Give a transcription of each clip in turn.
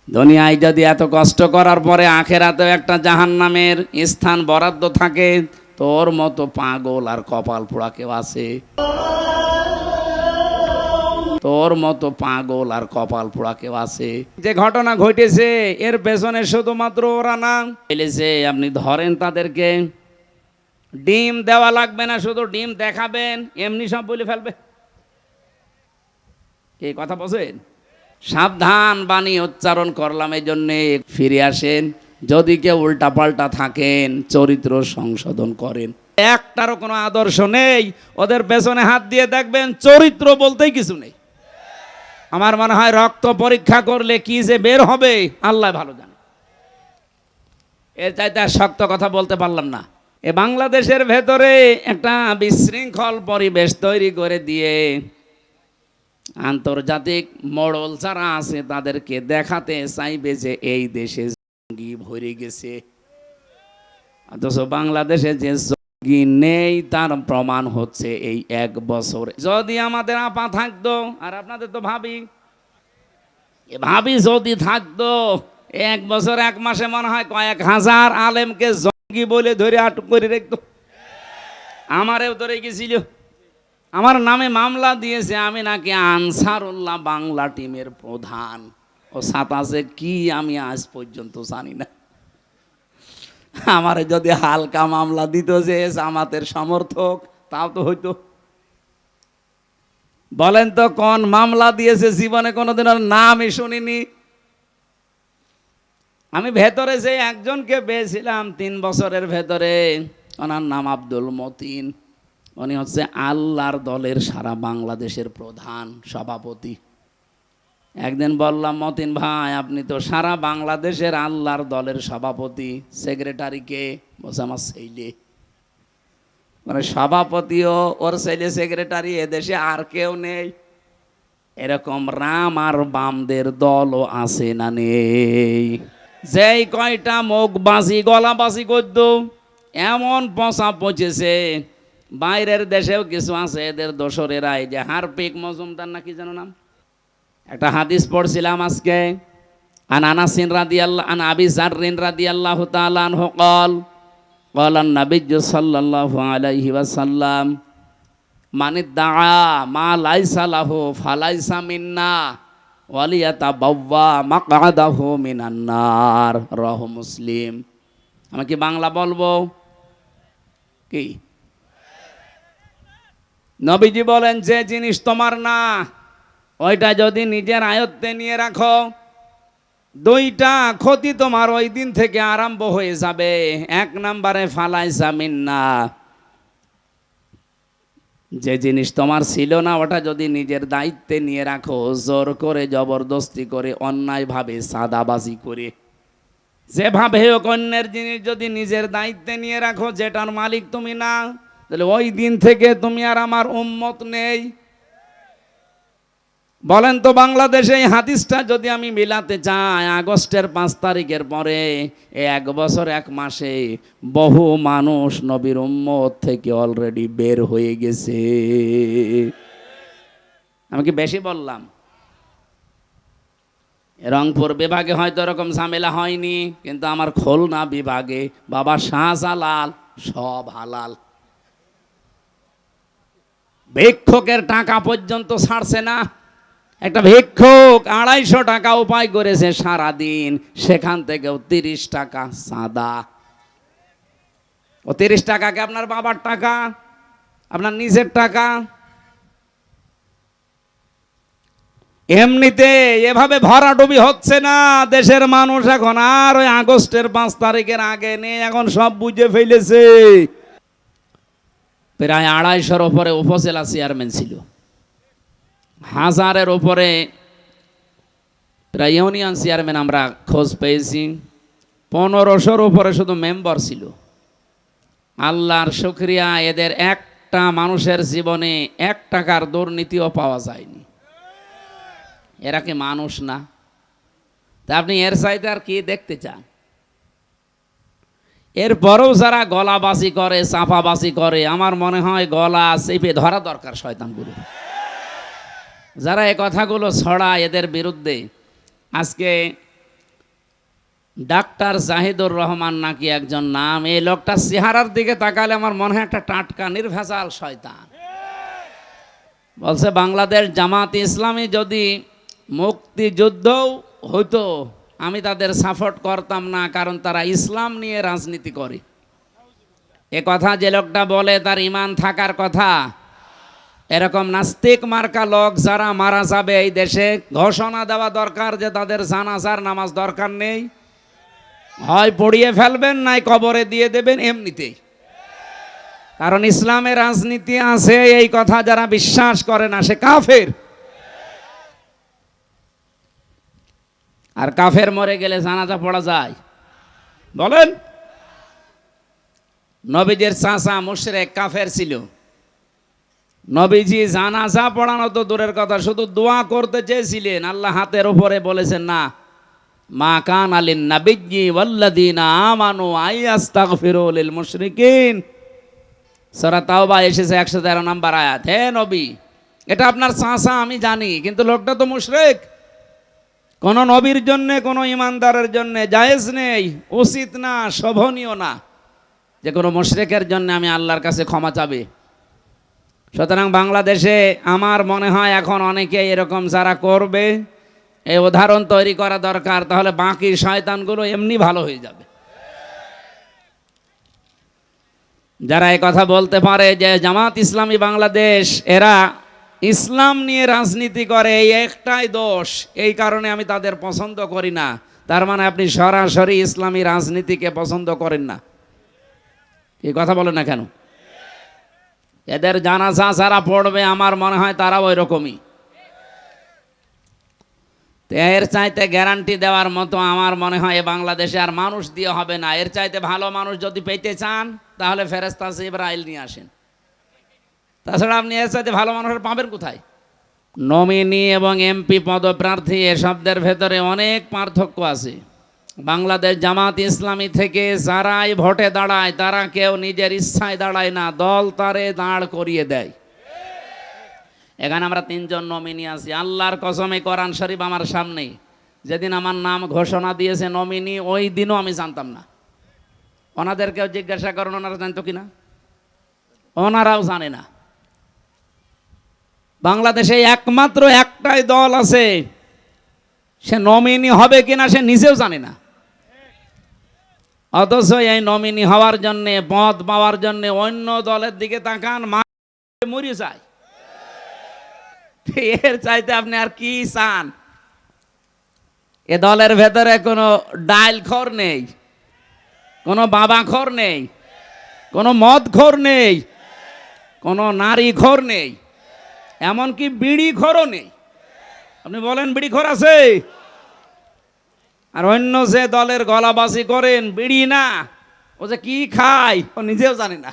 দুনিয়ায় যদি এত কষ্ট করার পরে আখেরাতেও একটা জাহান্নামের স্থান বরাদ্দ থাকে, তোর মতো পাগল আর কপাল পোড়া কেউ আছে? তোর মতো পাগল আর কপাল পোড়া কেউ আছে? যে ঘটনা ঘটেছে এর পেছনে শুধুমাত্র ওরা না, বলেছে আপনি ধরেন তাদেরকে, ডিম দেওয়া লাগবে না, শুধু ডিম দেখাবেন, এমনি সব বলে ফেলবে। এই কথা বলছেন? সাবধান বাণী উচ্চারণ করলাম, এই জন্যে ফিরে আসেন। যদি কেউ উল্টা পাল্টা থাকেন, চরিত্র সংশোধন করেন। একটারও কোনো আদর্শ নেই, ওদের পেছনে হাত দিয়ে দেখবেন চরিত্র বলতেই কিছু নেই। আমার মনে হয় রক্ত পরীক্ষা করলে কি যে বের হবে আল্লাহ ভালো জানে। এর চাইতে আর শক্ত কথা বলতে পারলাম না। এ বাংলাদেশের ভেতরে একটা বিশৃঙ্খল পরিবেশ তৈরি করে দিয়ে আন্তর্জাতিক মডেল যারা আছে তাদেরকে দেখাতে চাইবে যে এই দেশে জঙ্গি ভরে গেছে, অথচ বাংলাদেশে যে জঙ্গি নেই তার প্রমাণ হচ্ছে এই এক বছর। যদি আমাদের আপা থাকতো, আর আপনাদের তো ভাবি যদি থাকতো, এক বছর এক মাসে মনে হয় কয়েক হাজার আলেমকে জঙ্গি বলে ধরে আটক করে রাখতো। আমারেও ধরে গেছিল, আমার নামে মামলা দিয়েছে, আমি নাকি আনসারুল্লাহ বাংলা টিমের প্রধান। ও সাতাশে কি আমি আজ পর্যন্ত জানি না। আমার যদি হালকা মামলা দিত যে জামাতের সমর্থক, তাও তো হইতো। বলেন তো কোন মামলা দিয়েছে? জীবনে কোনোদিন ওর নামই শুনিনি। আমি ভেতরে যে একজনকে পেয়েছিলাম 3 বছরের ভেতরে, ওনার নাম আব্দুল মতিন। উনি হচ্ছে আল্লাহর দলের সারা বাংলাদেশের প্রধান সভাপতি। একদিন বললাম, মতিন ভাই আপনি তো সারা বাংলাদেশের আল্লাহর দলের সভাপতি, সেক্রেটারিকে? বলছে আমার ছেলে। মানে সভাপতিও ওর ছেলে সেক্রেটারি, এদেশে আর কেউ নেই। এরকম রাম আর বামদের দলও আছে না নেই? যেই কয়টা মুখবাজি গলাবাজি করত, এমন পচা পচেছে। বাইরের দেশেও কিছু আছে এদের দোসরেরা, এই যে হারপিক মজুমদার নাকি যেন নাম। একটা হাদিস পড়ছিলাম আজকে, আন আনাসিন রাদিয়াল্লাহু আন আবি যাররিন রাদিয়াল্লাহু তাআলা আনহু قال قال النبي صلى الله عليه وسلم من ادعى ما ليس له فليس منا ওয়ালিয়াতাবাওয়া মাকআদাহু মিনান নার, রাহু মুসলিম। আমি কি বাংলা বলবো? কি নবীজি বলেন, যে জিনিস তোমার না ওইটা যদি নিজের আয়ত্তে নিয়ে রাখো, 2টা ক্ষতি তোমার ওই দিন থেকে আরম্ভ হয়ে যাবে। 1 নম্বরে ফালাইসা মিন্না, যে জিনিস তোমার ছিল না ওটা যদি নিজের দায়িত্বে নিয়ে রাখো, জোর করে জবরদস্তি করে অন্যায়ভাবে সাদাবাজি করে, যেভাবে হোক অন্যের জিনিস যদি নিজের দায়িত্বে নিয়ে রাখো, যেটার মালিক তুমি না, তাহলে ওই দিন থেকে তুমি আর আমার উম্মত নেই। বলেন তো বাংলাদেশে এই হাদিসটা যদি আমি মিলাতে চাই, আগস্টের 5 তারিখের পরে 1 বছর 1 মাসে বহু মানুষ নবীর উম্মত থেকে অলরেডি বের হয়ে গেছে। আমি কি বেশি বললাম? রংপুর বিভাগে হয়তো এরকম ঝামেলা হয়নি, কিন্তু আমার খুলনা বিভাগে বাবা শাহজালাল সব হালাল। ভিক্ষুকের টাকা পর্যন্ত ছাড়ছে না। একটা ভিক্ষুক 250 টাকা উপায় করেছে সারাদিন, সেখান থেকেও 30 টাকা চাঁদা। ও 30 টাকাকে আপনার বাবার টাকা, আপনার নিজের টাকা। এমনিতে এভাবে ভরাডুবি হচ্ছে না দেশের মানুষ এখন আর। ওই আগস্টের 5 তারিখের আগে নেই, এখন সব বুঝে ফেলেছে। প্রায় 250-র উপরে উপজেলা চেয়ারম্যান ছিল, 1000-এর উপরে প্রায় ইউনিয়ন চেয়ারম্যান আমরা খোঁজ পেয়েছি, 1500-র উপরে শুধু মেম্বার ছিল। আল্লাহর শুকরিয়া, এদের একটা মানুষের জীবনে 1 টাকার দুর্নীতিও পাওয়া যায়নি। এরা কি মানুষ না? তা আপনি এর চাইতে আর কি দেখতে চান? এরপরেও যারা গলাবাজি করে, চাপাবাজি করে, আমার মনে হয় গলা চেপে ধরা দরকার শয়তানগুলো। যারা এই কথাগুলো ছড়ায় এদের বিরুদ্ধে। আজকে ডাক্তার জাহিদুর রহমান নাকি একজন নাম। এই লোকটা চেহারার দিকে তাকালে আমার মনে হয় একটা টাটকা নির্ভেজাল শয়তান। বলছে বাংলাদেশ জামাত ইসলামী যদি মুক্তিযুদ্ধও হতো আমি তাদের সাপোর্ট করতাম না, কারণ তারা ইসলাম নিয়ে রাজনীতি করে। এ কথা যে লোকটা বলে তার ঈমান থাকার কথা। এরকম নাস্তিক মার্কা লোক যারা মারা যাবে এই দেশে ঘোষণা দেওয়া দরকার যে তাদের জানাজার নামাজ দরকার নেই, হয় পড়িয়ে ফেলবেন নাই কবরে দিয়ে দেবেন এমনিতেই। কারণ ইসলামে রাজনীতি আছে এই কথা যারা বিশ্বাস করে না সে কাফের। আর কাফের মরে গেলে জানাজা পড়া যায়? বলেন। নবীদের চাচা মুশরিক কাফের ছিল, নবীজি জানাজা পড়ানো তো দূরের কথা, শুধু দোয়া করতে চেয়েছিলেন, আল্লাহ হাতের উপরে বলেছেন না, মা কান আলিন নাবিয়্যি ওয়াল্লাযীনা আমানু আইয়াস্তাগফিরু লিল মুশরিকিন। সূরা তাওবা এসেছে 113 নম্বর আয়াত। হে নবী, এটা আপনার চাচা আমি জানি, কিন্তু লোকটা তো মুশরিক। কোন নবীর জন্য কোন ইমানদারের জন্য জায়েজ নেই, উচিত না, শোভনীয় না যে কোনো মুশরিকের জন্য আমি আল্লাহর কাছে ক্ষমা চাবে। সুতরাং বাংলাদেশে আমার মনে হয় এখন অনেকে এরকম যারা করবে এই উদাহরণ তৈরি করা দরকার, তাহলে বাকি শয়তানগুলো এমনি ভালো হয়ে যাবে। যারা এই কথা বলতে পারে যে জামাত ইসলামী বাংলাদেশ এরা ইসলাম নিয়ে রাজনীতি করে, এই একটাই দোষ, এই কারণে আমি তাদের পছন্দ করি না, তার মানে আপনি সরাসরি ইসলামী রাজনীতিকে পছন্দ করেন না। এই কথা বলেন না কেন? এদের জানাজা যারা পড়বে আমার মনে হয় তারাও ওই রকমই। এর চাইতে গ্যারান্টি দেওয়ার মতো আমার মনে হয় বাংলাদেশে আর মানুষ দিয়ে হবে না। এর চাইতে ভালো মানুষ যদি পেতে চান তাহলে ফেরেশতা জিবরাইল নিয়ে আসেন। তাছাড়া আপনি এর চাইতে ভালো মানুষের পাবেন কোথায়? নমিনি এবং এমপি পদপ্রার্থী এ শব্দের ভেতরে অনেক পার্থক্য আছে। বাংলাদেশ জামাত ইসলামী থেকে যারাই ভোটে দাঁড়ায় তারা কেউ নিজের ইচ্ছায় দাঁড়ায় না, দল তারে দাঁড় করিয়ে দেয়। এখানে আমরা 3 জন নমিনি আছি। আল্লাহর কসমে কোরআন শরীফ আমার সামনেই, যেদিন আমার নাম ঘোষণা দিয়েছে নমিনি ওই দিনও আমি জানতাম না। ওনাদেরকেও জিজ্ঞাসা করেন ওনারা জানতো কিনা, ওনারাও জানে না। বাংলাদেশে একমাত্র একটাই দল আছে, সে নমিনি হবে কিনা সে নিজেও জানে না, অথচ এই নমিনি হওয়ার জন্যে, পদ পাওয়ার জন্যে অন্য দলের দিকে তাকান, মরে যায়। এর চাইতে আপনি আর কি চান? এ দলের ভেতরে কোনো ডাইল খোর নেই, কোনো বাবা খোর নেই, কোনো মদ খোর নেই, কোনো নারী খোর নেই, এমনকি বিড়ি খোরও নেই। আপনি বলেন বিড়ি খোর আছে? আর অন্য যে দলের গলাবাজি করেন বিড়ি না, ও যে কি খায় ও নিজেও জানে না।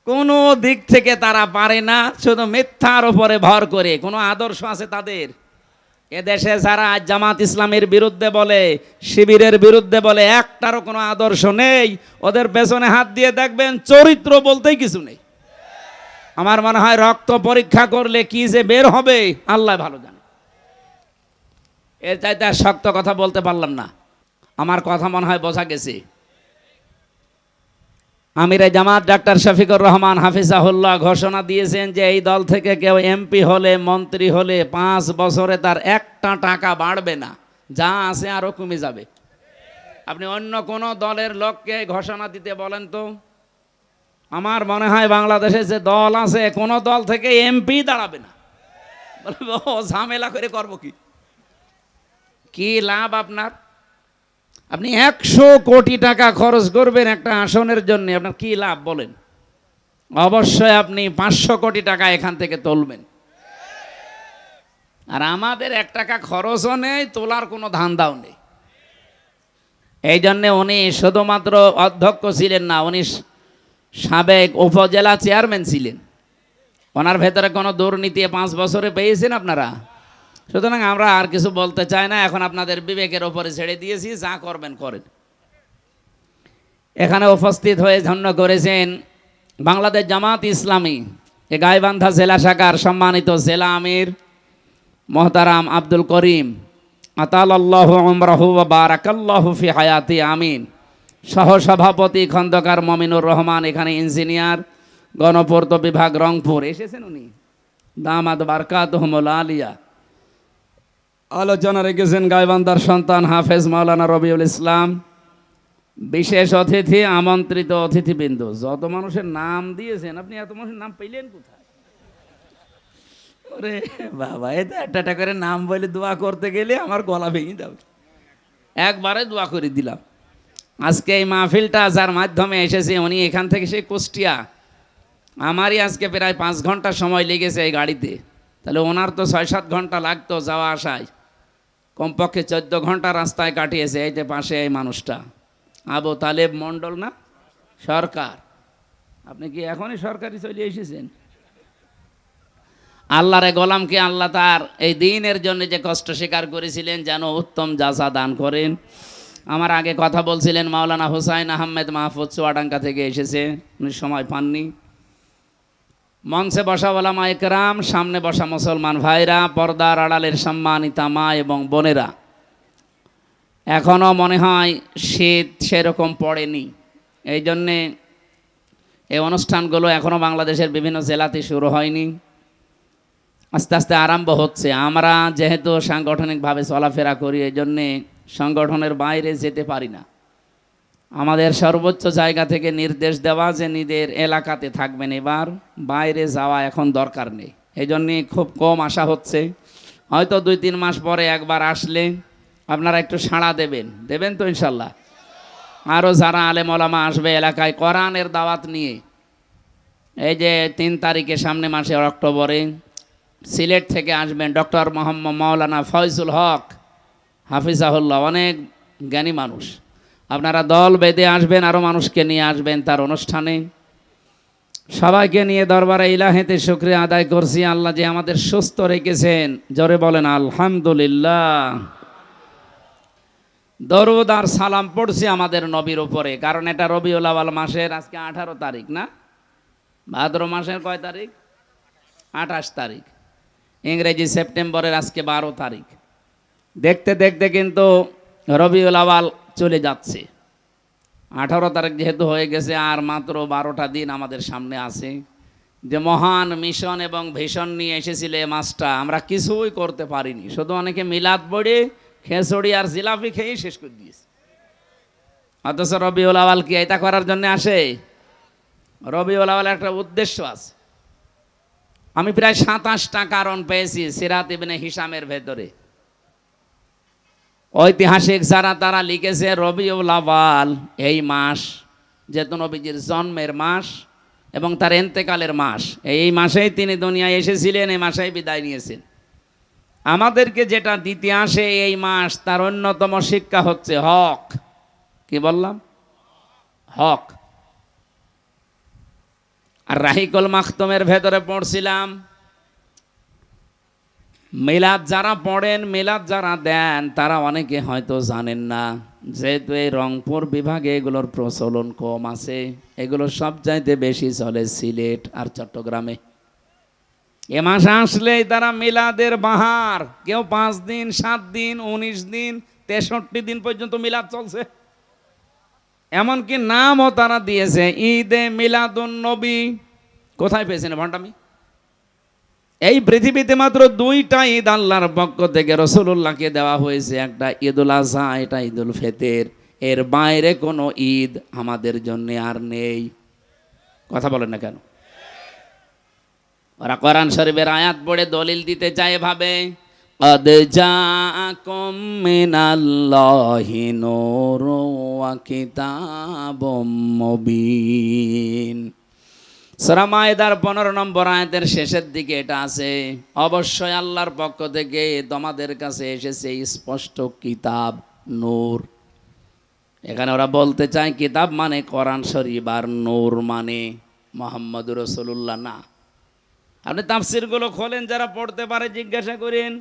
কোনো দিক থেকে তারা পারে না, শুধু মিথ্যার উপরে ভর করে। কোনো আদর্শ আছে তাদের? এদেশে যারা জামাত ইসলামের বিরুদ্ধে বলে, শিবিরের বিরুদ্ধে বলে, একটারও কোনো আদর্শ নেই। ওদের পেছনে হাত দিয়ে দেখবেন চরিত্র বলতেই কিছু নেই। আমার মনে হয় রক্ত পরীক্ষা করলে কি যে বের হবে আল্লাহ ভালো জানে। এর চাইতে আর শক্ত কথা বলতে পারলাম না। আমার কথা মনে হয় বোঝা গেছে। আমিরে জামাত ডাক্তার শফিকুর রহমান হাফিজাহুল্লাহ ঘোষণা দিয়েছেন যে এই দল থেকে কেউ এমপি হলে, মন্ত্রী হলে 5 বছরে তার একটা টাকা বাড়বে না, যা আছে আরো কমে যাবে। আপনি অন্য কোন দলের লোককে ঘোষণা দিতে বলেন তো, আমার মনে হয় বাংলাদেশে যে দল আছে কোন দল থেকে এমপি দাঁড়াবে না। বলবে ও ঝামেলা করে করবো কি? কি লাভ আপনার? আপনি 100 কোটি টাকা খরচ করবেন একটা আসনের জন্য, আপনার কি লাভ বলেন? অবশ্যই আপনি 500 কোটি টাকা এখান থেকে তুলবেন। আর আমাদের 1 টাকা খরচও নেই, তোলার কোনো ধান্দাও নেই। এই জন্যে উনি শুধুমাত্র অধ্যক্ষ ছিলেন না, উনি সাবেক উপজেলা চেয়ারম্যান ছিলেন। ওনার ভেতরে কোনো দুর্নীতি 5 বছরে পেয়েছেন আপনারা? সুতরাং আমরা আর কিছু বলতে চাই না, এখন আপনাদের বিবেকের ওপরে ছেড়ে দিয়েছি, যা করবেন করেন। এখানে উপস্থিত হয়ে ধন্য করেছেন বাংলাদেশ জামাত ইসলামী এ গাইবান্ধা জেলা শাখার সম্মানিত জেলা আমির মোহতারাম আব্দুল করিম, আতালাল্লাহু উমরাহু ওয়া বারাকাল্লাহু ফি হায়াতি, আমিন। সহসভাপতি খন্দকার মমিনুর রহমান, এখানে ইঞ্জিনিয়ার, গণপূর্ত বিভাগ, রংপুর। এসেছেন উনি, দামাদ বারকাতুহুমুল আলিয়া। আলোচনা রেখেছেন গাইবান্ধার সন্তান হাফেজ মাওলানা রবিউল ইসলাম। বিশেষ অতিথি, আমন্ত্রিত অতিথিবৃন্দ, যত মানুষের নাম দিয়েছেন আপনি, এত মানুষের নাম পেলেন কোথায়? ওরে বাবা, এটা একটা একটা করে নাম বলে দোয়া করতে গেলে আমার গলা ভেঙে যাবে। একবারে দোয়া করে দিলাম। আজকে এই মাহফিলটা যার মাধ্যমে এসেছে, উনি এখান থেকে সেই কুষ্টিয়া, আমারই আজকে প্রায় 5 ঘন্টা সময় লেগেছে এই গাড়িতে, তাহলে ওনার তো 6-7 ঘন্টা লাগতো যাওয়া আসায়, কমপক্ষে 14 ঘন্টা রাস্তায় কাটিয়েছে। এই যে পাশে এই মানুষটা আবু তালেব মণ্ডল না, সরকার। আপনি কি এখনই সরকারি চলে এসেছেন? আল্লাহরে গোলামকে আল্লাহ তার এই দিনের জন্য যে কষ্ট স্বীকার করেছিলেন যেন উত্তম জাযা দান করেন। আমার আগে কথা বলছিলেন মাওলানা হুসাইন আহমেদ মাহফুজ, চুয়াডাঙ্গা থেকে এসেছে, উনি সময় পাননি। মঞ্চে বসা ওলামা একরাম, সামনে বসা মুসলমান ভাইরা, পর্দার আড়ালের সম্মানিতা মা এবং বোনেরা, এখনও মনে হয় শীত সেরকম পড়েনি, এই জন্যে এই অনুষ্ঠানগুলো এখনও বাংলাদেশের বিভিন্ন জেলাতে শুরু হয়নি, আস্তে আস্তে আরম্ভ হচ্ছে। আমরা যেহেতু সাংগঠনিকভাবে চলাফেরা করি, এই জন্যে সংগঠনের বাইরে যেতে পারি না। আমাদের সর্বোচ্চ জায়গা থেকে নির্দেশ দেওয়া যে নিজের এলাকাতে থাকবেন, এবার বাইরে যাওয়া এখন দরকার নেই। এই জন্যে খুব কম আসা হচ্ছে। হয়তো 2-3 মাস পরে একবার আসলে আপনারা একটু সাড়া দেবেন তো ইনশাল্লাহ। আরও যারা আলেম ওলামা আসবে এলাকায় কোরআনের দাওয়াত নিয়ে, এই যে 3 তারিখে সামনে মাসে অক্টোবরে সিলেট থেকে আসবেন ডক্টর মোহাম্মদ মাওলানা ফয়জুল হক হাফিজাহুল্লাহ, অনেক জ্ঞানী মানুষ। আপনারা দল বেঁধে আসবেন, আরও মানুষকে নিয়ে আসবেন তার অনুষ্ঠানে। সবাইকে নিয়ে দরবারে ইলাহিতে শুকরিয়া আদায় করছি, আল্লাহ যে আমাদের সুস্থ রেখেছেন। জোরে বলেন আলহামদুলিল্লাহ। দরুদ আর সালাম পড়ছি আমাদের নবীর উপরে, কারণ এটা রবিউল আউয়াল মাসের আজকে 18 তারিখ না, ভাদ্র মাসের কয় তারিখ? 28 তারিখ। ইংরেজি সেপ্টেম্বরের আজকে 12 তারিখ। দেখতে দেখতে কিন্তু রবিউল আউয়াল চলে যাচ্ছে। 18 তারিখ যেহেতু হয়ে গেছে, আর মাত্র 12টা দিন আমাদের সামনে আছে। যে মহান মিশন এবং ভিশন নিয়ে এসেছিল এই মাসটা, আমরা কিছুই করতে পারিনি, শুধু অনেকে মিলাদ পড়ে খেচড়ি আর জিলাপি খেয়েই শেষ করে দিয়েছে। অথচ রবিউল আউয়াল কি এটা করার জন্য আসে? রবিউল আউয়ালের একটা উদ্দেশ্য আছে। আমি প্রায় 27টা কারণ পেয়েছি সিরাত ইবনে হিশামের ভেতরে। ঐতিহাসিক যারা তারা লিখেছে রবিউল আউয়াল এই মাস যেহেতু নবীজির জন্মের মাস এবং তার ইন্তেকালের মাস, এই মাসেই তিনি দুনিয়ায় এসেছিলেন, এই মাসেই বিদায় নিয়েছেন। আমাদেরকে যেটা দিতে আসে এই মাস, তার অন্যতম শিক্ষা হচ্ছে হক। কি বললাম? হক। আর রাহিকুল মাখতুমের ভেতরে পড়ছিলাম, মিলাদ যারা পড়েন, মিলাদ যারা দেন, তারা অনেকে হয়তো জানেন না, যেহেতু এই রংপুর বিভাগে এগুলোর প্রচলন কম আছে, এগুলো সব চাইতে বেশি চলে সিলেট আর চট্টগ্রামে। এ মাস আসলেই তারা মিলাদের বাহার, কেউ 5 দিন, 7 দিন, 19 দিন, 63 দিন পর্যন্ত মিলাদ চলছে। এমনকি নামও তারা দিয়েছে ঈদে মিলাদুন নবী। কোথায় পেয়েছেন ভণ্ডামি? এই পৃথিবীতে মাত্র 2টা ঈদ আল্লাহর পক্ষ থেকে রাসূলুল্লাহকে দেওয়া হয়েছে, একটা ঈদুল আযহা, এটা ঈদুল ফিতর। এর বাইরে কোনো ঈদ আমাদের জন্য আর নেই। কথা বলেন না কেন? ওরা কোরআন শরীফের আয়াত পড়ে দলিল দিতে চায় এভাবে, قد جاءكم من الله نور وكتاب مبين। সূরা মায়েদার 15 নম্বর আয়াতের শেষের দিকে এটা আছে, অবশ্যই আল্লাহর পক্ষ থেকে তোমাদের কাছে এসেছে স্পষ্ট কিতাব, নূর। এখানে ওরা বলতে চায় কিতাব মানে কোরআন শরীফ, আর নূর মানে মুহাম্মদুর রাসূলুল্লাহ না। আপনি তাফসীরগুলো খোলেন, যারা পড়তে পারে জিজ্ঞাসা করেন।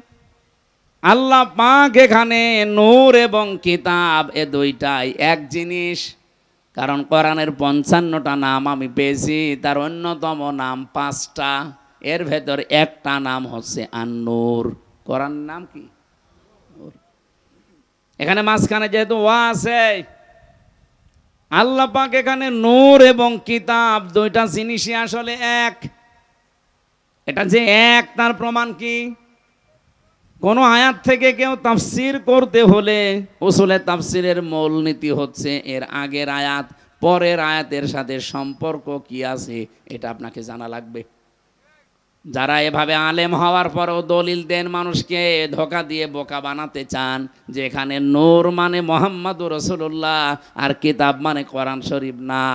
আল্লাহ পাক এখানে নূর এবং কিতাব এ দুইটাই এক জিনিস। কারণ কোরআনের 55টা নাম আমি পেয়েছি, তার অন্যতম নাম 5টা, এর ভেতর একটা নাম হচ্ছে আন-নূর। কোরআন নাম কি? এখানে মাঝখানে যেহেতু ওয়া আছে, আল্লাহ পাক এখানে নূর এবং কিতাব দুইটা জিনিসই আসলে এক। এটা যে এক তার প্রমাণ কি? কোন আয়াত থেকে কেউ তাফসির করতে হলে উসুলে তাফসিরের মূলনীতি হচ্ছে এর আগের আয়াত পরের আয়াতের সাথে সম্পর্ক কি আছে এটা আপনাকে জানা লাগবে। যারা এভাবে আলেম হওয়ার পরেও দলিল দেন, মানুষকে ধোঁকা দিয়ে বোকা বানাতে চান যে এখানে নূর মানে মুহাম্মাদুর রাসূলুল্লাহ আর কিতাব মানে কোরআন শরীফ, না।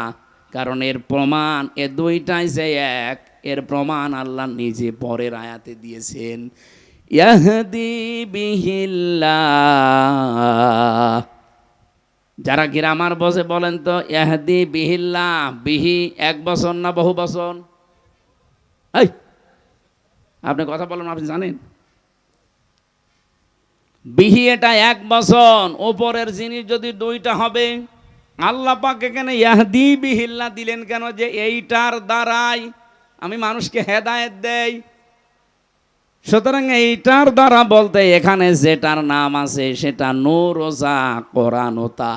কারণ এর প্রমাণ এ দুইটাই যে এক, এর প্রমাণ আল্লাহ নিজে পরের আয়াতে দিয়েছেন। ইয়াহদি বিহিল্লাহ। যারা গ্রামার বসে বলেন তো ইয়াহদি বিহিল্লাহ, বিহি এক বছর না বহু বছর? এই আপনি কথা বলেন, আপনি জানেন বিহি এটা এক বছর, ওপরের জিনিস যদি দুইটা হবে, আল্লাহ পাক এখানে ইয়াহদি বিহিল্লাহ দিলেন কেন? যে এইটার দ্বারাই আমি মানুষকে হেদায়েত দেই। সুতরাং এইটার দ্বারা বলতে এখানে যেটার নাম আছে সেটা নূর ও যা কোরআন ও তা।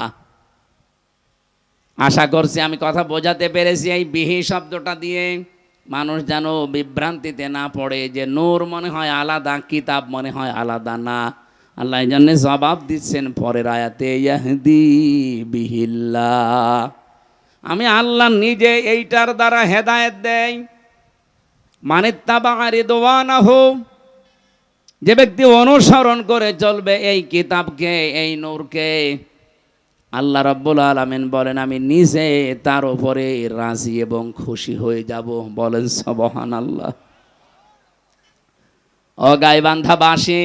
আশা করছি আমি কথা বোঝাতে পেরেছি এই বিহি শব্দটা দিয়ে, মানুষ যেন বিভ্রান্তিতে না পড়ে যে নূর মনে হয় আলাদা, কিতাব মনে হয় আলাদা। না, আল্লাহ এই জন্য জবাব দিচ্ছেন পরের আয়াতে, ইয়াহদি বিহিল্লাহ, আমি আল্লাহ নিজে এইটার দ্বারা হেদায়েত দেই। মানিত্তাবা রিদওয়ানাহু, যে ব্যক্তি অনুসরণ করে চলবে এই কিতাবকে, এই নূরকে, আল্লাহ রাব্বুল আলামিন বলেন আমি নিজে তার উপরে রাজি এবং খুশি হয়ে যাব। বলেন সুবহানাল্লাহ। ও গাইবান্ধাবাসী,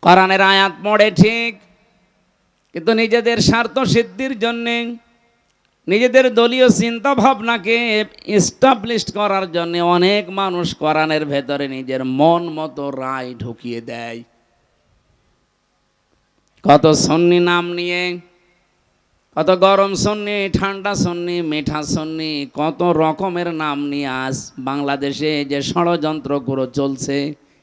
কোরআনের আয়াত পড়ে ঠিক, কিন্তু নিজেদের স্বার্থ সিদ্ধির জন্যে, নিজেদের দলীয় চিন্তা ভাবনাকে এস্টাবলিশ করার জন্য অনেক মানুষ কোরআনের ভেতরে নিজের মন মতো রায় ঢুকিয়ে দেয়। কত সুন্নি নাম নিয়ে, কত গরম সুন্নি, ঠান্ডা সুন্নি, মিঠা সুন্নি, কত রকমের নাম নিয়ে আজ বাংলাদেশে যে ষড়যন্ত্রগুলো চলছে,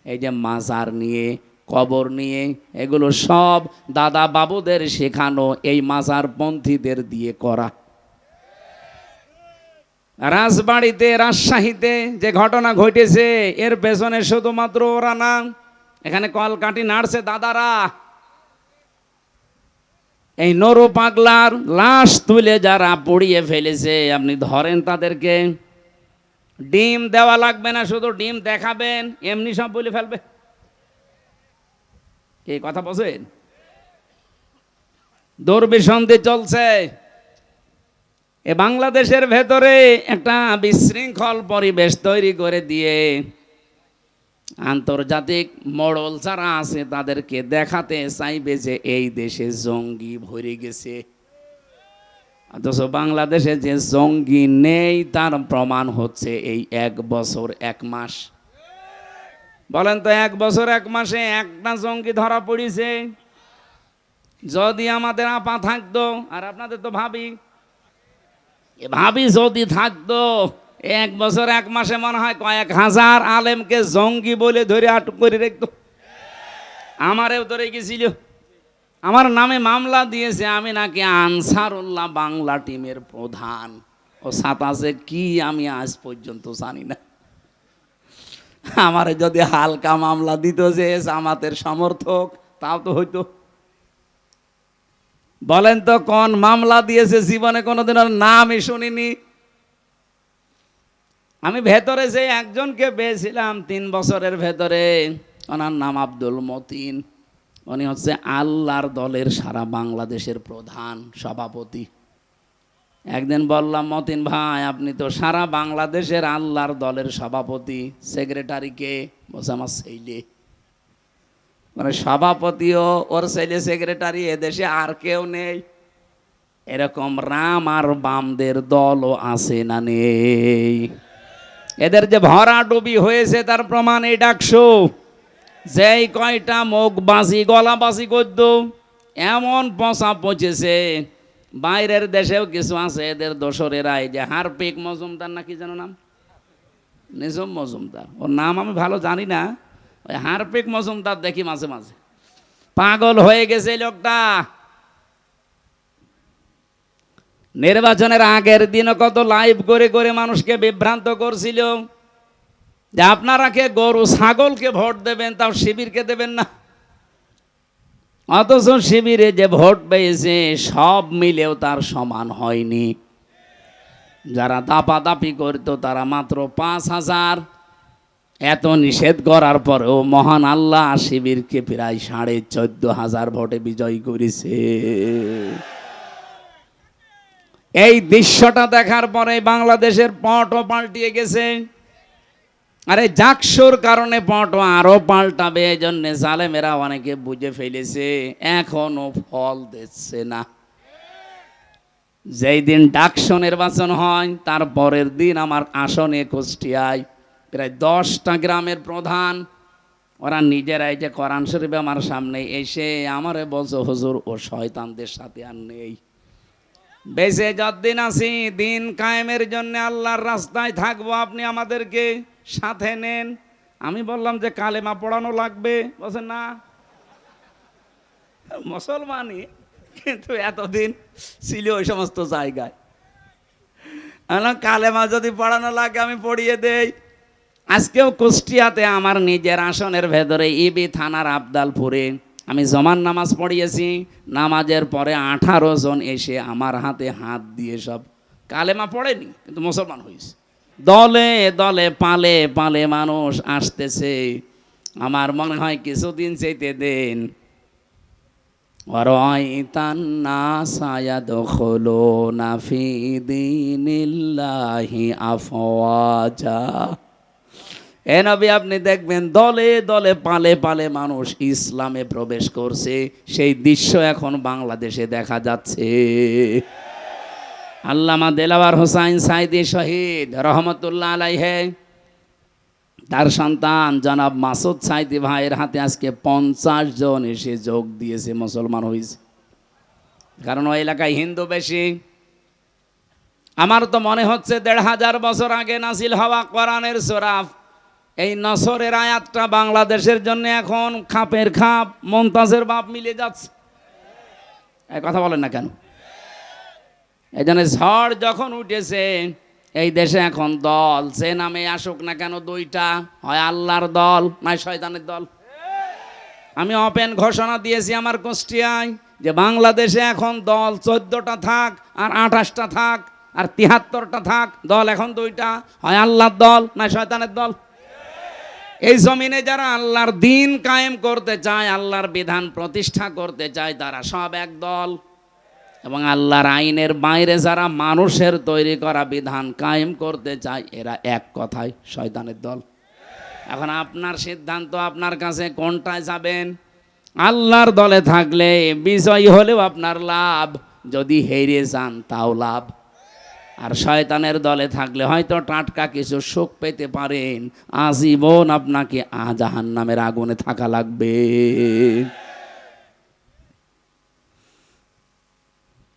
এই যে মাজার নিয়ে, কবর নিয়ে, এগুলো সব দাদা বাবুদের শেখানো এই মাজার পন্থীদের দিয়ে করা। রাজবাড়িতে, রাজশাহীতে যে ঘটনা ঘটেছে এর পেছনে শুধুমাত্র ওরা না, এখানে কলকাঠি নাড়ছে দাদারা। এই নরু পাগলার লাশ তুলে যারা পড়িয়ে ফেলেছে, আপনি ধরেন তাদেরকে, ডিম দেওয়া লাগবে না, শুধু ডিম দেখাবেন, এমনি সব বলে ফেলবে। এই কথা বলছেন? দুর্বিসন্ধি চলছে এ বাংলাদেশের ভেতরে, একটা বিশৃঙ্খল পরিবেশ তৈরি করে দিয়ে আন্তর্জাতিক মডেল যারা আছে তাদেরকে দেখাতে চাইবে যে এই দেশে জঙ্গি ভরে গেছে। অথচ বাংলাদেশে যে জঙ্গি নেই তার প্রমাণ হচ্ছে এই 1 বছর 1 মাস। বলেন তো 1 বছর 1 মাসে একটা জঙ্গি ধরা পড়েছে? যদি আমাদের আপা থাকতো, আর আপনাদের তো ভাবি যদি থাকতো, 1 বছর 1 মাসে মনে হয় কয়েক হাজার আলেমকে জঙ্গি বলে ধরে আটক করে রাখতো। আমারেও ধরে গেছিল, আমার নামে মামলা দিয়েছে, আমি নাকি আনসারুল্লাহ বাংলা টিমের প্রধান। ও সাতাশে কি আমি আজ পর্যন্ত জানি না। আমারে যদি হালকা মামলা দিত যে জামাতের সমর্থক, তাও তো হইতো। বলেন তো কোন মামলা দিয়েছে? জীবনে কোনোদিন ওর নামই শুনিনি। আমি ভেতরে যে একজনকে পেয়েছিলাম 3 বছরের ভেতরে, ওনার নাম আব্দুল মতিন। উনি হচ্ছে আল্লাহর দলের সারা বাংলাদেশের প্রধান সভাপতি। একদিন বললাম, মতিন ভাই আপনি তো সারা বাংলাদেশের আল্লাহর দলের সভাপতি, সেক্রেটারিকে? বলছে আমার ছেলে। মানে সভাপতিও ওর ছেলে সেক্রেটারি, এদেশে আর কেউ নেই। এরকম রাম আর বামদের দলও আছে না নেই? এদের যে ভরাডুবি হয়েছে তার প্রমাণ এই ডাকসু। যেই কয়টা মুখবাজি গলাবাজি করত, এমন পচা পচেছে। বাইরের দেশেও কিছু আছে এদের দোসরেরা, এই যে হারপিক মজুমদার নাকি যেন নাম, নিজম মজুমদার, ওর নাম আমি ভালো জানি না, ওই হারপিক মজুমদার দেখি মাঝে মাঝে। পাগল হয়ে গেছে লোকটা। নির্বাচনের আগের দিনও কত লাইভ করে করে মানুষকে বিভ্রান্ত করছিল যে আপনারা কে গরু ছাগলকে ভোট দেবেন, তাও শিবিরকে দেবেন না। অথচ শিবিরে যে ভোট পেয়েছে সব মিলেও তার সমান হয়নি। যারা দাপাদাপি করতো তারা মাত্র 5,000। এত নিষেধ করার পরেও মহান আল্লাহ শিবিরকে প্রায় 14,500 ভোটে বিজয়ী করেছে। এই দৃশ্যটা দেখার পরে বাংলাদেশের পটও পাল্টিয়ে গেছে। আরে জাকসুর কারণে পটও আরো পাল্টাবে, এই জন্য জালেমেরা অনেকে বুঝে ফেলেছে, এখনো ফল দিচ্ছে না। যেই দিন ডাকসু নির্বাচন হয় তার পরের দিন আমার আসনে কুষ্টিয়ায় প্রায় 10টা গ্রামের প্রধান, ওরা নিজেরাই যে কোরআন শরীফ আমার সামনে এসে আমারে বলছে, হুজুর ও শয়তানদের সাথে আর নেই, বেঁচে যতদিন আছি দিন কায়েমের জন্য আল্লাহর রাস্তায় থাকবো, আপনি আমাদেরকে সাথে নেন। আমি বললাম যে কালেমা পড়ানো লাগবে, বলছে না মুসলমানই, কিন্তু এতদিন ছিল ওই সমস্ত জায়গায়। কালেমা যদি পড়ানো লাগে আমি পড়িয়ে দেই। আজকেও কুষ্টিয়াতে আমার নিজের আসনের ভেতরে ইবি থানার আবদালপুরে আমি জমান নামাজ পড়িয়েছি। নামাজের পরে 18 জন এসে আমার হাতে হাত দিয়ে সব কালেমা পড়েনি, কিন্তু মুসলমান হয়েছে। দলে দলে পালে পালে মানুষ আসতেছে। আমার মনে হয় কিছুদিন চাইতে দেন এ নবী আপনি দেখবেন দলে দলে পালে পালে মানুষ ইসলামে প্রবেশ করছে। সেই দৃশ্য এখন বাংলাদেশে দেখা যাচ্ছে। আল্লামা দেলাওয়ার হোসাইন সাইদি শহীদ রহমতুল্লাহ আলাইহে, তার সন্তান জনাব মাসুদ সাইদি ভাইয়ের হাতে আজকে 50 জন এসে যোগ দিয়েছে, মুসলমান হয়েছে। কারণ ওই এলাকায় হিন্দু বেশি। আমার তো মনে হচ্ছে 1500 বছর আগে নাজিল হওয়া কোরআনের সূরা এই নসরের আয়াতটা বাংলাদেশের জন্য এখন খাপের খাপ মমতাজের বাপ মিলে যাচ্ছে। এই কথা বলেন না কেন? এই জন্য ঝড় যখন উঠেছে এই দেশে এখন দল যে নামে আসুক না কেন, দুইটা, হয় আল্লাহর দল নয় শয়তানের দল। আমি ওপেন ঘোষণা দিয়েছি আমার কুষ্টিয়ায় যে বাংলাদেশে এখন দল 14টা থাক আর 28টা থাক আর 73টা থাক, দল এখন দুইটা, হয় আল্লাহর দল নয় শয়তানের দল। এই জমিনে যারা আল্লাহর দিন কায়েম করতে চায়, আল্লাহর বিধান প্রতিষ্ঠা করতে চায়, তারা সব এক দল। এবং আল্লাহর আইনের বাইরে যারা মানুষের তৈরি করা বিধান কায়েম করতে চায়, এরা এক কথায় শয়তানের দল। এখন আপনার সিদ্ধান্ত, আপনার কাছে কোনটায় যাবেন। আল্লাহর দলে থাকলে বিজয়ী হলেও আপনার লাভ, যদি হেরে যান তাও লাভ। আর শয়তানের দলে থাকলে হয়তো টাটকা কিছু সুখ পেতে পারেন, আজীবন আপনাকে জাহান্নামের আগুনে থাকা লাগবে।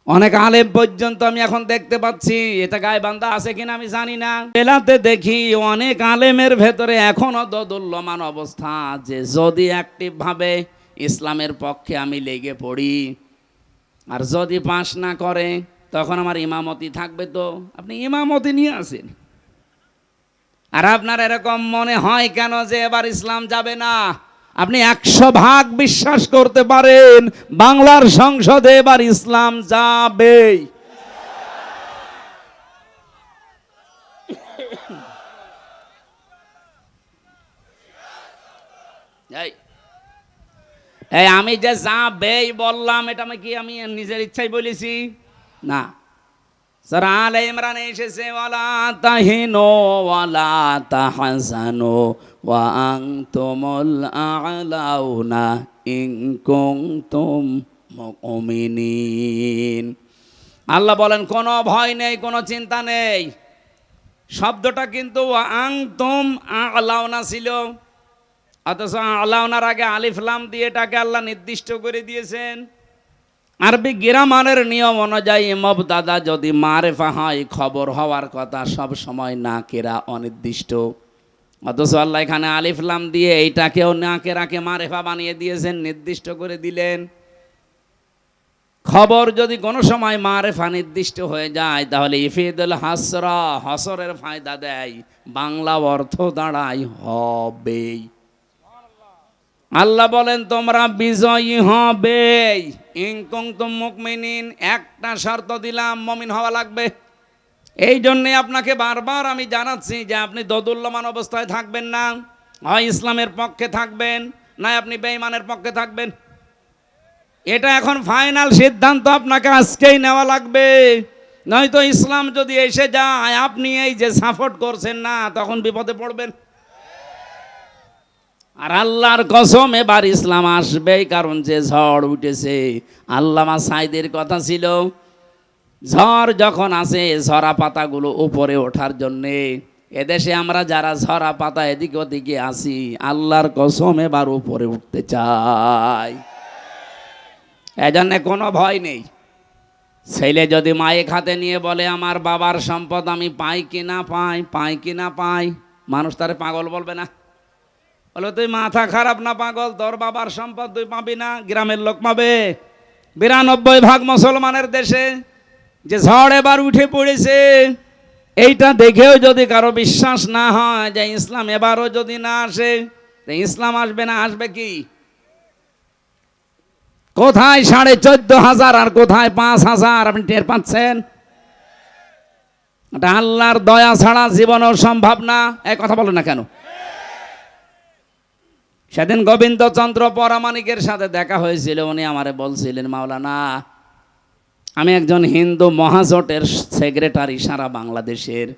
অনেক আলেম পর্যন্ত আমি এখন দেখতে পাচ্ছি, এটা গায়বান্ধা আছে কিনা আমি জানি না, এলাতে দেখি অনেক আলেমের ভেতরে এখনো দোদুল্যমান অবস্থা, যে যদি অ্যাক্টিভ ভাবে ইসলামের পক্ষে আমি লেগে পড়ি আর যদি পাশ না করে তখন আমার ইমামতি থাকবে। তো আপনি ইমামতি নিয়ে আসেন। আর আপনার এরকম মনে হয় কেন যে এবার ইসলাম যাবে না? আপনি 100% বিশ্বাস করতে পারেন বাংলার সংসদে এবার ইসলাম যাবে। এই আমি যে যাবে বললাম, এটা আমি নিজের ইচ্ছাই বলেছি না। সূরা আলে ইমরানে এসেছে, ওয়ালা তাহিনু ওয়ালা তাহজানু ওয়া আনতুমুল আ'লাউনা ইন কুনতুম মুমিনিন। আল্লাহ বলেন কোনো ভয় নেই, কোনো চিন্তা নেই। শব্দটা কিন্তু ওয়া আনতুম আ'লাউনা ছিল, অথচ আ'লাউনার আগে আলিফ লাম দিয়ে এটাকে আল্লাহ নির্দিষ্ট করে দিয়েছেন। আরবি গ্রামারের নিয়ম অনুযায়ী মুবতাদা যদি মারেফা হয়, খবর হওয়ার কথা সব সময় নাকিরা অনির্দিষ্ট। অথচ আল্লাহ এখানে আলিফ লাম দিয়ে এইটাকেও নাকেরাকে মারেফা বানিয়ে দিয়েছেন, নির্দিষ্ট করে দিলেন। খবর যদি কোনো সময় মারেফা নির্দিষ্ট হয়ে যায় তাহলে ইফিদুল হাসরা, হসরের ফায়দা দেয়, বাংলা অর্থ দাঁড়ায় হবেই। আল্লাহ বলেন তোমরা বিজয়ী হবে, ইন কুনতুম মুমিনিন। একটা শর্ত দিলাম, মুমিন হওয়া লাগবে। এই জন্যে আপনাকে বারবার আমি জানাচ্ছি যে আপনি দোদুল্যমান অবস্থায় থাকবেন না, হয় ইসলামের পক্ষে থাকবেন, না আপনি বেঈমানের পক্ষে থাকবেন। এটা এখন ফাইনাল সিদ্ধান্ত আপনাকে আজকেই নেওয়া লাগবে, নয়তো ইসলাম যদি এসে যায় আপনি এই যে সাপোর্ট করছেন না, তখন বিপদে পড়বেন। আর আল্লাহর কসম এবার ইসলাম আসবেই, কারণ যে ঝড় উঠেছে, আল্লামা সাইদের কথা ছিল, ঝড় যখন আসে ঝরা পাতাগুলো উপরে ওঠার জন্যে, এদেশে আমরা যারা ঝরা পাতা এদিকে ওদিকে আসি, আল্লাহর কসম এবার উপরে উঠতে চাই। এজন্য কোনো ভয় নেই। ছেলে যদি মায়ে খাতে নিয়ে বলে আমার বাবার সম্পদ আমি পাই কি না পাই, পাই কি না পাই, মানুষ তারে পাগল বলবে না? বলে তুই মাথা খারাপ না পাগল, তোর বাবার সম্পদ তুই পাবি না, গ্রামের লোক পাবে। 92% মুসলমানের দেশে যে ঝড় এবার উঠে পড়েছে, এইটা দেখেও যদি কারো বিশ্বাস না হয় যে ইসলাম এবারও যদি না আসে, ইসলাম আসবে না, আসবে কি? কোথায় 14,500 আর কোথায় 5,000? আপনি টের পাচ্ছেন? এটা আল্লাহর দয়া ছাড়া জীবনেও সম্ভব না। এই কথা বলো না কেন? সেদিন গোবিন্দচন্দ্র পরামানিকের সাথে দেখা হয়েছিল, উনি আমারে বলছিলেন মাওলানা আমি একজন হিন্দু মহাজোটের সেক্রেটারি সারা বাংলাদেশের,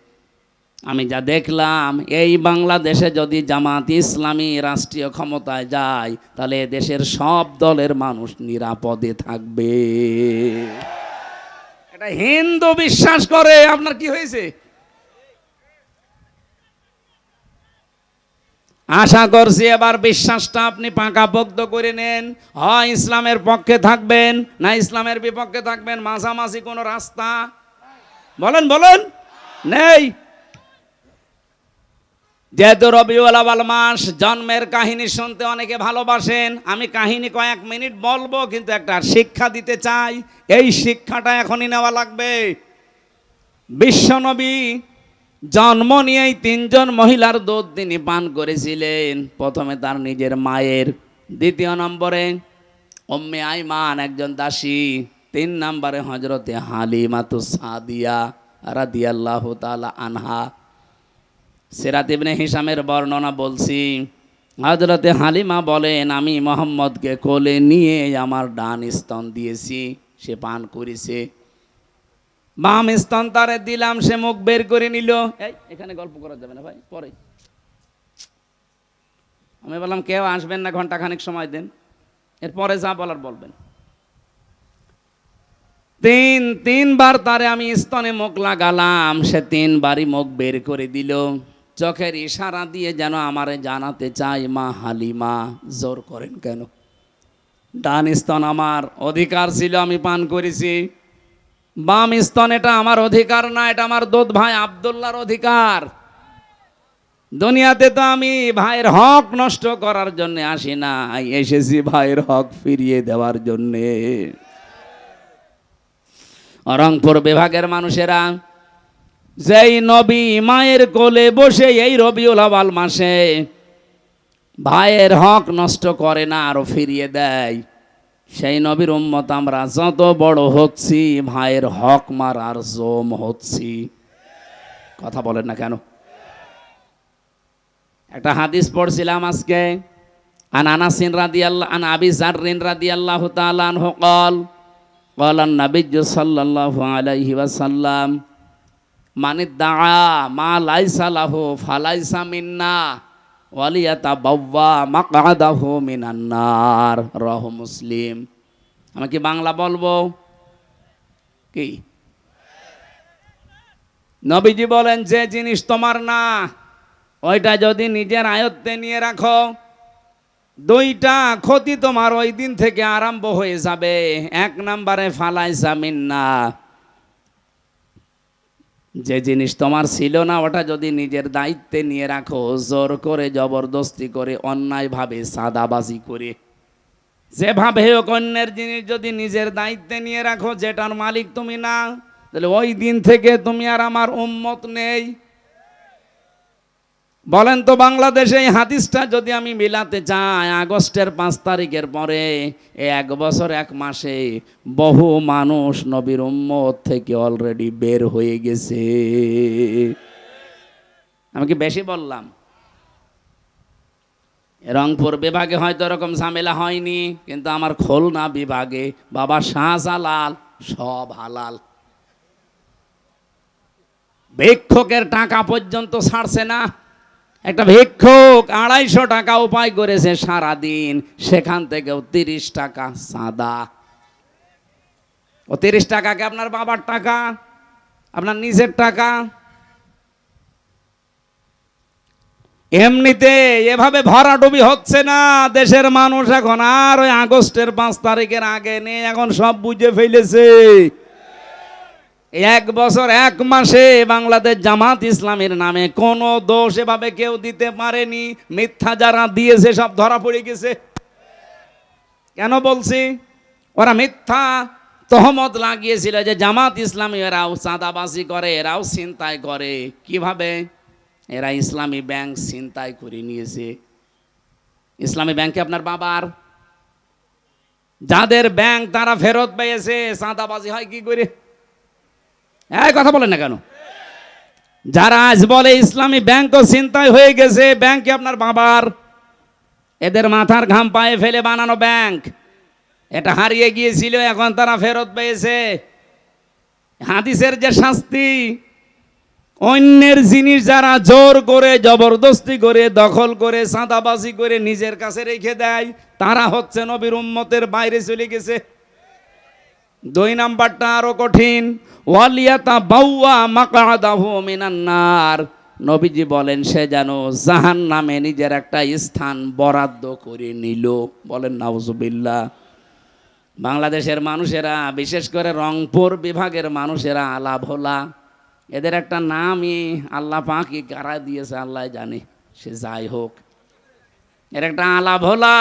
আমি যা দেখলাম এই বাংলাদেশে যদি জামাত ইসলামী রাষ্ট্রীয় ক্ষমতায় যায় তাহলে দেশের সব দলের মানুষ নিরাপদে থাকবে। এটা হিন্দু বিশ্বাস করে, আপনার কি হয়েছে? আশা করছি এবার বিশ্বাসটা আপনি পাকাপোক্ত করে নেন। হয় ইসলামের পক্ষে থাকবেন, না ইসলামের বিপক্ষে থাকবেন, মাঝামাঝি কোনো রাস্তা বলেন বলেন নেই। যেহেতু রবিউল আউয়াল মাস, জন্মের কাহিনী শুনতে অনেকে ভালোবাসেন, আমি কাহিনী কয়েক মিনিট বলবো, কিন্তু একটা শিক্ষা দিতে চাই। এই শিক্ষাটা এখনই নেওয়া লাগবে। বিশ্বনবী জন্ম নিয়েই 3 জন মহিলার দুধ তিনি পান করেছিলেন। প্রথমে তার নিজের মায়ের, দ্বিতীয় নম্বরে উম্মে আইমান একজন দাসী, 3 নম্বরে হযরতে হালিমাতুস সাদিয়া রাদিয়াল্লাহু তাআলা আনহা। সিরাত ইবনে হিশামের বর্ণনা বলছি, হযরতে হালিমা বলেন আমি মুহাম্মদকে কোলে নিয়ে আমার ডান স্তন দিয়েছি, সে পান করেছে। বাম স্তন তারে দিলাম, সে মুখ বের করে নিল। এই এখানে গল্প করা যাবে না ভাই, পরে। আমি বললাম কেউ আসবেন না, ঘন্টাখানেক সময় দেন, এরপরে যা বলার বলবেন। তিনবার তারে আমি স্তনে মুখ লাগালাম, সে 3 বারই মুখ বের করে দিল। চোখের ইশারা দিয়ে যেন আমারে জানাতে চাই মা হালিমা জোর করেন কেন? ডান স্তন আমার অধিকার ছিল, আমি পান করেছি। বাম স্তন এটা আমার অধিকার না, এটা আমার দুধ ভাই আব্দুল্লাহর অধিকার। দুনিয়াতে তো আমি ভাইয়ের হক নষ্ট করার জন্য আসি না, এসেছি ভাইয়ের হক ফিরিয়ে দেওয়ার জন্যে। রংপুর বিভাগের মানুষেরা যেই নবী মায়ের কোলে বসে এই রবিউল আউয়াল মাসে ভাইয়ের হক নষ্ট করে না, আরো ফিরিয়ে দেয়, সেই নবীর উম্মত আমরা যত বড় হচ্ছি ভাইয়ের হক মারার জম হচ্ছি। কথা বলেন না কেন? একটা হাদিস পড়ছিলাম আজকে, আন আনাসিন রাদিয়াল্লাহু আন আবি যাররিন রাদিয়াল্লাহু তাআলা আনহু قال قال النبي صلى الله عليه وسلم من ادعى ما ليس له فليس منا ওয়ালিয়াতাবাওয়া মাকআদাহু মিনান নার, রাহু মুসলিম। আমি কি বাংলা বলবো কি? নবীজি বলেন যে জিনিস তোমার না ওইটা যদি নিজের আয়ত্তে নিয়ে রাখো, 2টা ক্ষতি তোমার ওই দিন থেকে আরম্ভ হয়ে যাবে। 1 নম্বরে ফালাইসা মিন্না, যে জিনিস তোমার ছিল না ওটা যদি নিজের দায়িত্বে নিয়ে রাখো, জোর করে জবরদস্তি করে অন্যায়ভাবে সাদাবাজি করে যেভাবে হোক অন্যের জিনিস যদি নিজের দায়িত্বে নিয়ে রাখো, যেটার মালিক তুমি না, তাহলে ওই দিন থেকে তুমি আর আমার উম্মত নেই। বলেন তো বাংলাদেশে এই হাদিসটা যদি আমি মিলাতে চাই, আগস্টের 5 তারিখের পরে এক বছর 1 মাসে বহু মানুষ নবীর উম্মত থেকে অলরেডি বের হয়ে গেছে। আমি কি বেশি বললাম? রংপুর বিভাগে হয়তো এরকম ঝামেলা হয়নি, কিন্তু আমার খুলনা বিভাগে বাবা শাহজালাল সব হালাল। ভিক্ষুকের টাকা পর্যন্ত ছাড়ছে না। একটা ভিক্ষুক 250 টাকা উপায় করেছে সারাদিন, সেখান থেকেও 30 টাকা চাঁদা। ও 30 টাকাকে আপনার বাবার টাকা, আপনার নিজের টাকা। এমনিতে এভাবে ভরাডুবি হচ্ছে না দেশের মানুষ এখন আর ওই আগস্টের 5 তারিখের আগে নেই, এখন সব বুঝে ফেলেছে। 1 বছর 1 মাসে বাংলাদেশ জামাত ইসলামের নামে কোনো দোষ এভাবে কেউ দিতে পারেনি। মিথ্যা যারা দিয়েছে সব ধরা পড়ে গেছে। কেন বলছি? ওরা মিথ্যা তহমত লাগিয়েছিল যে জামাত ইসলামী এরাও চাঁদাবাজি করে, এরাও ছিনতাই করে। কিভাবে? এরা ইসলামী ব্যাংক ছিনতাই করে নিয়েছে। ইসলামী ব্যাংকে আপনার বাবার, যাদের ব্যাংক তারা ফেরত পেয়েছে, চাঁদাবাজি হয় কি করে? এই কথা বলেন না কেন? যারা আজ বলে ইসলামী ব্যাংকও ছিনতাই হয়ে গেছে, ব্যাংকে আপনার বাবার, এদের মাথার ঘাম পায়ে ফেলে বানানো ব্যাংক, এটা হারিয়ে গিয়েছিল, এখন তারা ফেরত পেয়েছে। হাদিসের যে শাস্তি, অন্যের জিনিস যারা জোর করে জবরদস্তি করে দখল করে চাঁদাবাজি করে নিজের কাছে রেখে দেয়, তারা হচ্ছে নবীর উম্মতের বাইরে চলে গেছে। 2 নাম্বারটা আরো কঠিন, ওয়ালিয়াতা বাউয়া মাকআদাহু মিনান নার। নবীজি বলেন সে যেন জাহান্নামে নিজের একটা স্থান বরাদ্দ করে নিল। বলেন নাউজুবিল্লাহ। বাংলাদেশের মানুষেরা, বিশেষ করে রংপুর বিভাগের মানুষেরা আলা ভোলা, এদের একটা নামই আল্লাহ পাকই কারা দিয়েছে আল্লাহ জানে। সে যাই হোক, এর একটা আলা ভোলা।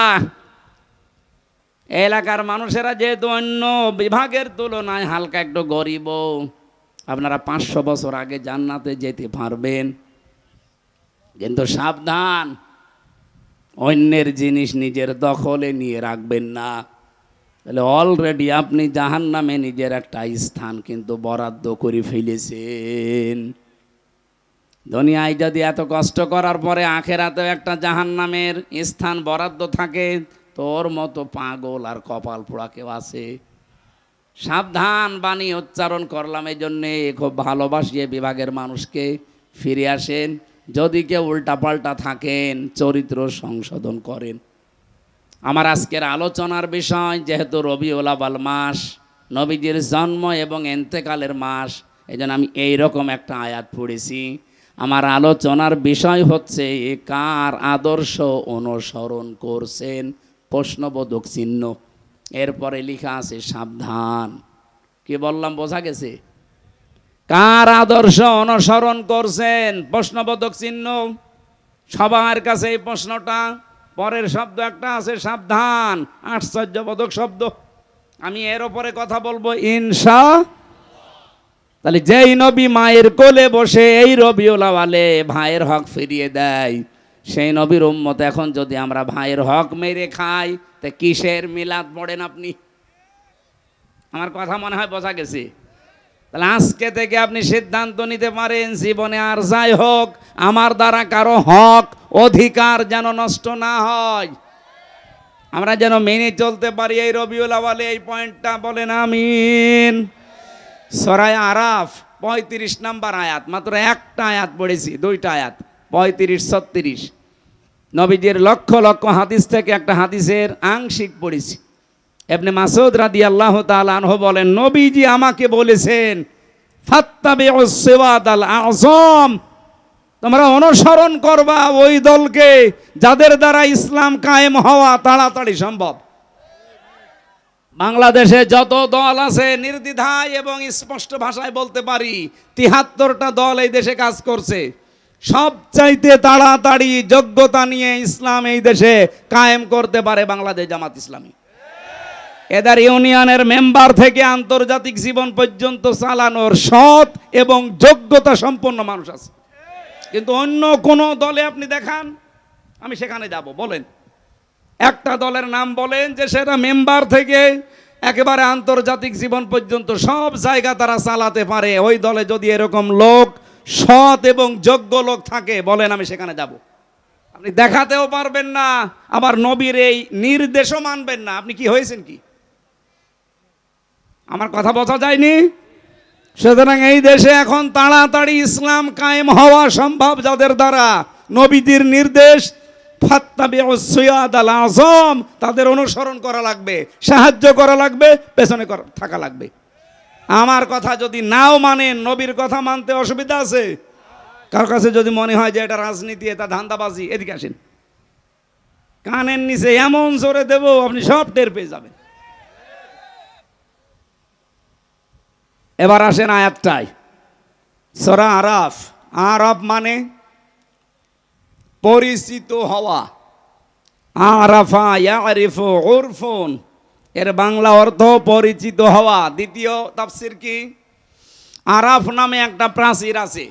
এলাকার মানুষেরা যেহেতু অন্য বিভাগের তুলনায় হালকা একটু গরিব, আপনারা 500 বছর আগে জান্নাতে যেতে পারবেন, কিন্তু সাবধান, অন্যের জিনিস নিজের দখলে নিয়ে রাখবেন না। তাহলে অলরেডি আপনি জাহান্নামে নিজের একটা স্থান কিন্তু বরাদ্দ করে ফেলেছেন। দুনিয়ায় যদি এত কষ্ট করার পরে আখেরাতেও একটা জাহান্নামের স্থান বরাদ্দ থাকে, তোর মতো পাগল আর কপাল পোড়া কেউ আছে? সাবধান বাণী উচ্চারণ করলাম এই জন্যে, খুব ভালোবাসিয়ে বিভাগের মানুষকে ফিরে আসেন। যদি কেউ উল্টাপাল্টা থাকেন, চরিত্র সংশোধন করেন। আমার আজকের আলোচনার বিষয়, যেহেতু রবিউল আউয়াল মাস, নবীজির জন্ম এবং এন্তেকালের মাস, এই জন্য আমি এইরকম একটা আয়াত পড়েছি। আমার আলোচনার বিষয় হচ্ছে কার আদর্শ অনুসরণ করছেন, প্রশ্নবোধক চিহ্ন। এরপরে লেখা আছে সাবধান। কি বললাম বোঝা গেছে? কার আদর্শ অনুসরণ করছেন, প্রশ্নবোধক চিহ্ন। সবার কাছে এই প্রশ্নটা। পরের শব্দ একটা আছে সাবধান, আশ্চর্যবোধক শব্দ। আমি এর ওপরে কথা বলবো ইনশা। তাহলে যেই নবী মায়ের কোলে বসে এই রবিউল আউয়ালে ভাইয়ের হক ফিরিয়ে দেয়, সেই নবীর উম্মত এখন যদি আমরা ভাইয়ের হক মেরে খাই, তা কিসের মিলাদ পড়েন আপনি? আমার কথা মনে হয় বোঝা গেছে। তাহলে আজকে থেকে আপনি সিদ্ধান্ত নিতে পারেন, জীবনে আর যাই হোক আমার দ্বারা কারো হক অধিকার যেন নষ্ট না হয়, আমরা যেন মেনে চলতে পারি এই রবিউল আউয়ালে। এই পয়েন্টটা বলেন আমিন। সূরা আরাফ 35 নাম্বার আয়াত, মাত্র একটা আয়াত পড়েছি, 2টা আয়াত, 35-36। নবীজির লক্ষ লক্ষ হাদিস থেকে একটা হাদিসের আংশিক পড়েছি। ইবনে মাসউদ রাদিয়াল্লাহু তাআলা আনহু বলেন, নবীজি আমাকে বলেছেন, ফাত্তাবিউস সিরাতাল আযম, তোমরা অনুসরণ করবা ওই দলকে যাদের দ্বারা ইসলাম কায়েম হওয়া তাড়াতাড়ি সম্ভব। বাংলাদেশে যত দল আছে নির্দ্বিধায় এবং স্পষ্ট ভাষায় বলতে পারি ৭৩টা দল এই দেশে কাজ করছে। সবচাইতে তাড়াতাড়ি যোগ্যতা নিয়ে ইসলাম এই দেশে কায়েম করতে পারে বাংলাদেশ জামাত ইসলামী। এদের ইউনিয়নের মেম্বার থেকে আন্তর্জাতিক জীবন পর্যন্ত চালানোর সৎ এবং যোগ্যতা সম্পন্ন মানুষ আছে। কিন্তু অন্য কোন দলে আপনি দেখান, আমি সেখানে যাব, বলেন একটা দলের নাম বলেন যে সেটা মেম্বার থেকে একেবারে আন্তর্জাতিক জীবন পর্যন্ত সব জায়গা তারা চালাতে পারে। ওই দলে যদি এরকম লোক, সৎ এবং যোগ্য লোক থাকে, বলেন আমি সেখানে যাব। আপনি দেখাতেও পারবেন না, আবার নবীর এই নির্দেশও মানবেন না। আপনি কি হয়েছেন কি? আমার কথা বোঝা যায়নি? সুতরাং এই দেশে এখন তাড়াতাড়ি ইসলাম কায়েম হওয়া সম্ভব যাদের দ্বারা নবীজির নির্দেশ তাদের অনুসরণ করা লাগবে, সাহায্য করা লাগবে, পেছনে থাকা লাগবে। আমার কথা যদি নাও মানেন, নবীর কথা মানতে অসুবিধা আছে? কার কাছে যদি মনে হয় যে এটা রাজনীতি, এটা ধান্দাবাজি, এদিকে আসেন, কানের নিচে এমন জোরে দেব আপনি সব টের পেয়ে যাবেন। এবার আসেন আয়াতটায়, সূরা আরাফ। আরাফ মানে পরিচিত হওয়া। আরাফা ইয়ারিফু উরফুন, এর বাংলা অর্থ পরিচিত হওয়া। দ্বিতীয় তাফসীর কি? আরাফ নামে একটা প্রাচীর আছে,